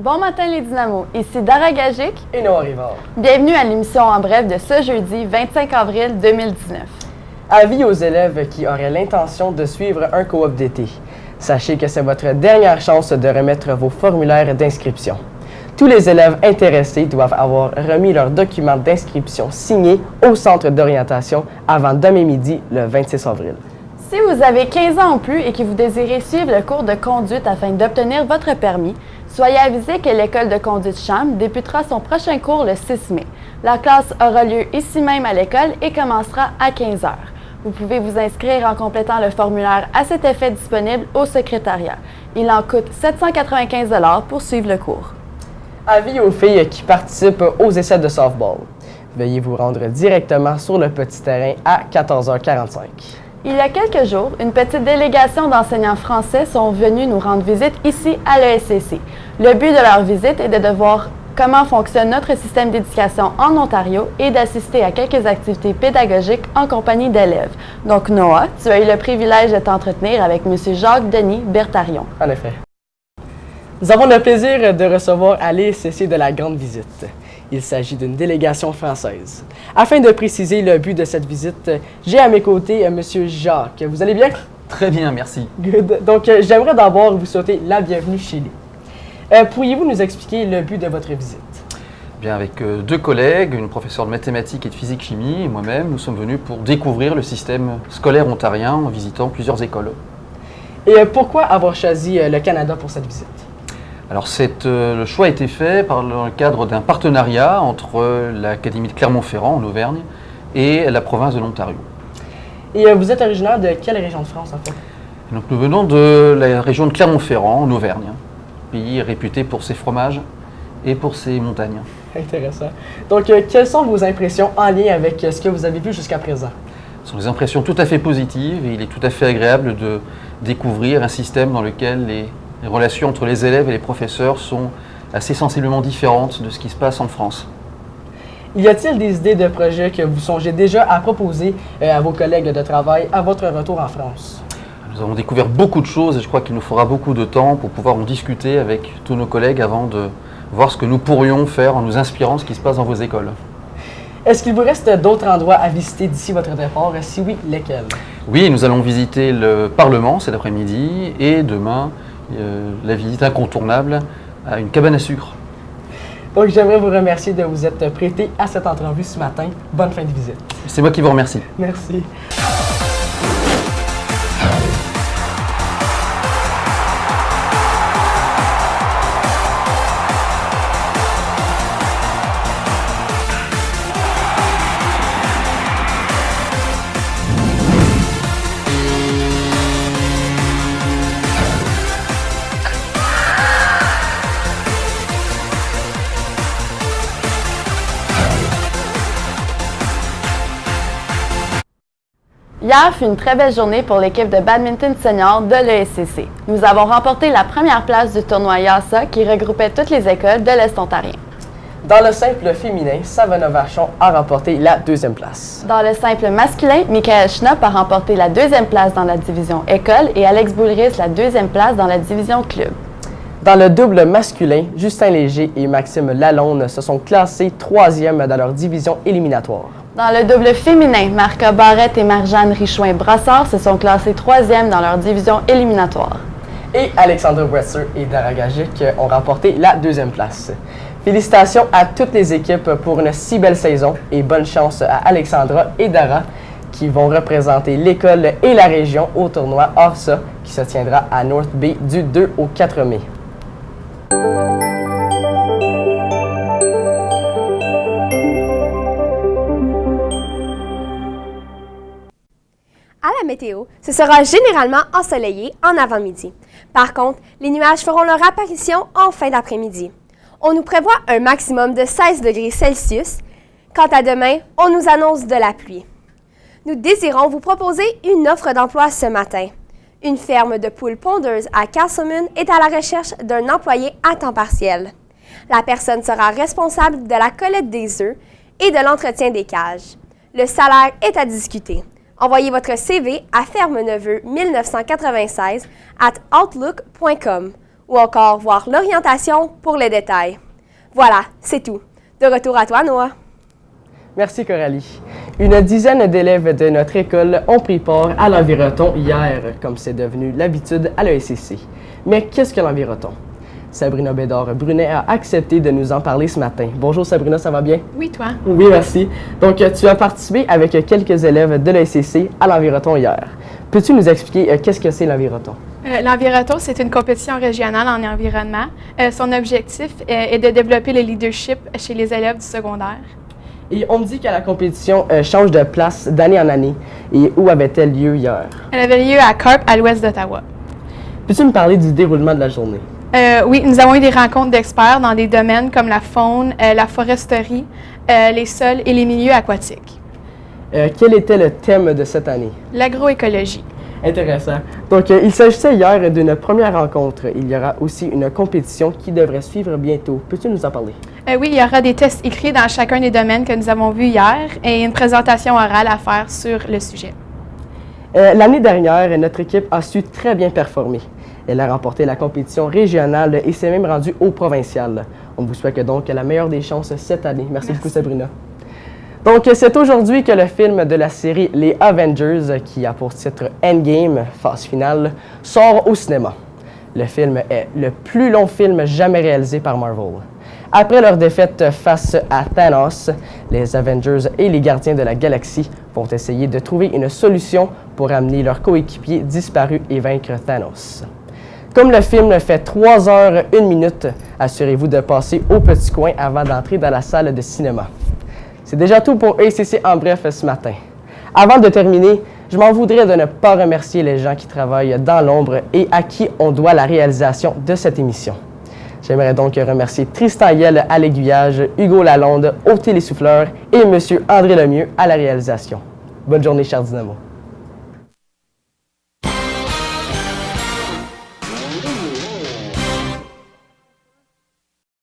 Bon matin les Dynamos, ici Dara Gagic et Noah Rivard. Bienvenue à l'émission en bref de ce jeudi 25 avril 2019. Avis aux élèves qui auraient l'intention de suivre un coop d'été. Sachez que c'est votre dernière chance de remettre vos formulaires d'inscription. Tous les élèves intéressés doivent avoir remis leurs documents d'inscription signés au centre d'orientation avant demain midi, le 26 avril. Si vous avez 15 ans ou plus et que vous désirez suivre le cours de conduite afin d'obtenir votre permis, soyez avisés que l'école de conduite CHAM débutera son prochain cours le 6 mai. La classe aura lieu ici même à l'école et commencera à 15 h. Vous pouvez vous inscrire en complétant le formulaire à cet effet disponible au secrétariat. Il en coûte 795 $ pour suivre le cours. Avis aux filles qui participent aux essais de softball. Veuillez vous rendre directement sur le petit terrain à 14h45. Il y a quelques jours, une petite délégation d'enseignants français sont venus nous rendre visite ici à l'ESCC. Le but de leur visite est de voir comment fonctionne notre système d'éducation en Ontario et d'assister à quelques activités pédagogiques en compagnie d'élèves. Donc Noah, tu as eu le privilège de t'entretenir avec M. Jacques-Denis Bertarion. En effet. Nous avons le plaisir de recevoir à l'ESCC de la grande visite. Il s'agit d'une délégation française. Afin de préciser le but de cette visite, j'ai à mes côtés M. Jacques. Vous allez bien? Très bien, merci. Good. Donc, j'aimerais d'abord vous souhaiter la bienvenue chez nous. Pourriez-vous nous expliquer le but de votre visite? Bien, avec deux collègues, une professeure de mathématiques et de physique-chimie et moi-même, nous sommes venus pour découvrir le système scolaire ontarien en visitant plusieurs écoles. Et pourquoi avoir choisi le Canada pour cette visite? Alors, le choix a été fait dans le cadre d'un partenariat entre l'Académie de Clermont-Ferrand, en Auvergne, et la province de l'Ontario. Et vous êtes originaire de quelle région de France, en fait? Donc, nous venons de la région de Clermont-Ferrand, en Auvergne, pays réputé pour ses fromages et pour ses montagnes. Intéressant. Donc, quelles sont vos impressions en lien avec ce que vous avez vu jusqu'à présent? Ce sont des impressions tout à fait positives et il est tout à fait agréable de découvrir un système dans lequel les relations entre les élèves et les professeurs sont assez sensiblement différentes de ce qui se passe en France. Y a-t-il des idées de projets que vous songez déjà à proposer à vos collègues de travail à votre retour en France? Nous avons découvert beaucoup de choses et je crois qu'il nous faudra beaucoup de temps pour pouvoir en discuter avec tous nos collègues avant de voir ce que nous pourrions faire en nous inspirant de ce qui se passe dans vos écoles. Est-ce qu'il vous reste d'autres endroits à visiter d'ici votre départ? Si oui, lesquels? Oui, nous allons visiter le Parlement cet après-midi et demain, la visite incontournable à une cabane à sucre. Donc, j'aimerais vous remercier de vous être prêté à cette entrevue ce matin. Bonne fin de visite. C'est moi qui vous remercie. Merci. Hier fut une très belle journée pour l'équipe de badminton senior de l'ESCC. Nous avons remporté la première place du tournoi YASA qui regroupait toutes les écoles de l'Est ontarien. Dans le simple féminin, Savannah Vachon a remporté la deuxième place. Dans le simple masculin, Michael Schnapp a remporté la deuxième place dans la division école et Alex Boulris la deuxième place dans la division club. Dans le double masculin, Justin Léger et Maxime Lalonde se sont classés troisième dans leur division éliminatoire. Dans le double féminin, Marca Barrette et Marjane Richouin-Brassard se sont classés troisième dans leur division éliminatoire. Et Alexandre Wetzer et Dara Gagic ont remporté la deuxième place. Félicitations à toutes les équipes pour une si belle saison et bonne chance à Alexandra et Dara qui vont représenter l'école et la région au tournoi OFSA qui se tiendra à North Bay du 2 au 4 mai. À la météo, ce sera généralement ensoleillé en avant-midi. Par contre, les nuages feront leur apparition en fin d'après-midi. On nous prévoit un maximum de 16 degrés Celsius. Quant à demain, on nous annonce de la pluie. Nous désirons vous proposer une offre d'emploi ce matin. Une ferme de poules pondeuses à Castleman est à la recherche d'un employé à temps partiel. La personne sera responsable de la collecte des œufs et de l'entretien des cages. Le salaire est à discuter. Envoyez votre CV à fermeneveux1996@outlook.com ou encore voir l'orientation pour les détails. Voilà, c'est tout. De retour à toi, Noah. Merci Coralie. Une dizaine d'élèves de notre école ont pris part à l'enviroton hier, comme c'est devenu l'habitude à l'ESCC. Mais qu'est-ce que l'enviroton? Sabrina Bédard-Brunet a accepté de nous en parler ce matin. Bonjour Sabrina, ça va bien? Oui, toi? Oui, merci. Donc, tu as participé avec quelques élèves de l'ESCC à l'enviroton hier. Peux-tu nous expliquer qu'est-ce que c'est l'enviroton? L'Enviroton, c'est une compétition régionale en environnement. Son objectif est de développer le leadership chez les élèves du secondaire. Et on me dit que la compétition change de place d'année en année. Et où avait-elle lieu hier? Elle avait lieu à Carp, à l'ouest d'Ottawa. Peux-tu me parler du déroulement de la journée? Oui, nous avons eu des rencontres d'experts dans des domaines comme la faune, la foresterie, les sols et les milieux aquatiques. Quel était le thème de cette année? L'agroécologie. Intéressant. Donc, il s'agissait hier d'une première rencontre. Il y aura aussi une compétition qui devrait suivre bientôt. Peux-tu nous en parler? Oui, il y aura des tests écrits dans chacun des domaines que nous avons vus hier et une présentation orale à faire sur le sujet. L'année dernière, notre équipe a su très bien performer. Elle a remporté la compétition régionale et s'est même rendue au provincial. On vous souhaite donc la meilleure des chances cette année. Merci beaucoup, Sabrina. Donc, c'est aujourd'hui que le film de la série Les Avengers, qui a pour titre Endgame, phase finale, sort au cinéma. Le film est le plus long film jamais réalisé par Marvel. Après leur défaite face à Thanos, les Avengers et les Gardiens de la Galaxie vont essayer de trouver une solution pour amener leurs coéquipiers disparus et vaincre Thanos. Comme le film fait 3 heures 1 minute, assurez-vous de passer au petit coin avant d'entrer dans la salle de cinéma. C'est déjà tout pour ECC en bref ce matin. Avant de terminer, je m'en voudrais de ne pas remercier les gens qui travaillent dans l'ombre et à qui on doit la réalisation de cette émission. J'aimerais donc remercier Tristan Yel à l'aiguillage, Hugo Lalonde au télésouffleur et M. André Lemieux à la réalisation. Bonne journée, chers Dynamo.